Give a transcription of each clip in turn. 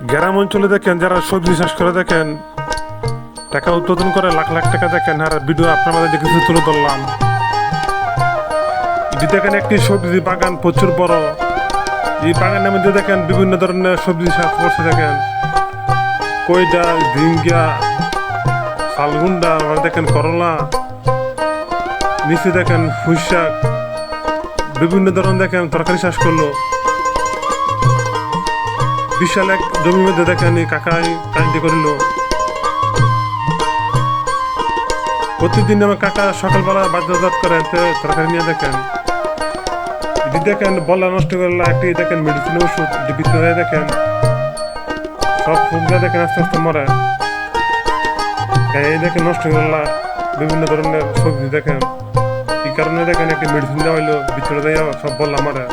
গ্রাম অঞ্চলে দেখেন যারা সবজি চাষ করে দেখেন টাকা উৎপাদন করে লাখ লাখ টাকা দেখেন। আর ভিডিও আপনার মাঝে কিছু তুলে ধরলাম। এটি দেখেন একটি সবজি বাগান প্রচুর বড়। এই বাগানের মধ্যে দেখেন বিভিন্ন ধরনের সবজি চাষ করছে দেখেন কইডা, ঝিঙ্গা, শালগুন্ডা, আবার দেখেন করলা, নিচে দেখেন পুঁই শাক, বিভিন্ন ধরনের দেখেন তরকারি চাষ করলো। বিশাল এক জমির মধ্যে দেখেন এই কাকাই কাজটি করিল। প্রতিদিন আমার কাকা সকালবেলা বাজারজাত করেন তরকারি নিয়ে দেখেন। এটি দেখেন বলা নষ্ট করলে একটি দেখেন মেডিসিন ওষুধ ভিতরে দেখেন সব ফুলগুলো দেখেন আস্তে আস্তে মরে। এই দেখেন নষ্ট করলা বিভিন্ন ধরনের সবজি দেখেন এই কারণে দেখেন একটি মেডিসিন দেওয়া হইলো ভিতরে দেওয়া সব বললা মরে।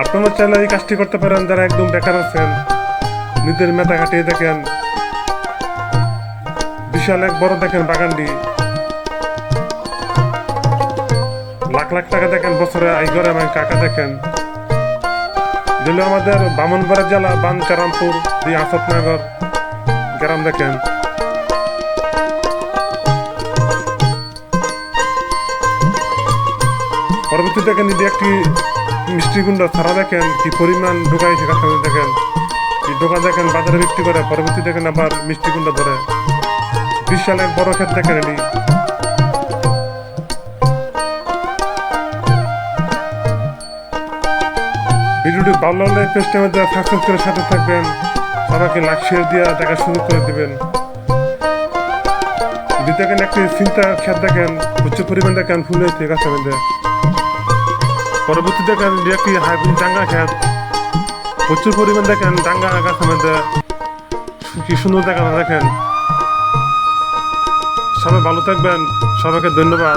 আপনারা চাইলে এই কাজটি করতে পারেন যারা একদম বেকার আছেন, নিজের মেধা খাটিয়ে দেখেন বিশাল এক বড় দেখেন বাগানটি লাখ লাখ টাকা দেখেন বছরে আয় করে। এবং কাকা দেখেন যেগুলো আমাদের ব্রাহ্মণবাড়িয়া জেলা বানকারামপুর দিয়ে আসাদনগর গ্রাম দেখেন। পরবর্তী দেখেন যদি একটি মিষ্টি কুন্ডা ছাড়া দেখেন কি পরিমাণ ঢুকাইছে কাছে দেখেন। এই দোকান দেখেন বাজারে বিক্রি করে, পরবর্তী দেখেন আবার মিষ্টি কুন্ডা ধরে। বিশাল এক বড় ক্ষেত দেখেন এটি। ভিডিওটি ভালো লাগলে পেজটার মধ্যে সাবস্ক্রাইব করে সাথে থাকবেন। সবাইকে লাইক শেয়ার দিয়ে দেখা শুরু করে দিবেন। যদি দেখেন একটি চিন্তা ক্ষেত দেখেন প্রচুর পরিমাণ দেখেন ফুল হয়েছে গাছের মধ্যে। পরবর্তী দেখেন একটি হাইব্রিড ডাঙ্গা ক্ষেত প্রচুর পরিমাণ দেখেন ডাঙ্গা গাছের মধ্যে কি সুন্দর দেখা দেখেন। সবাই ভালো থাকবেন, সবাইকে ধন্যবাদ।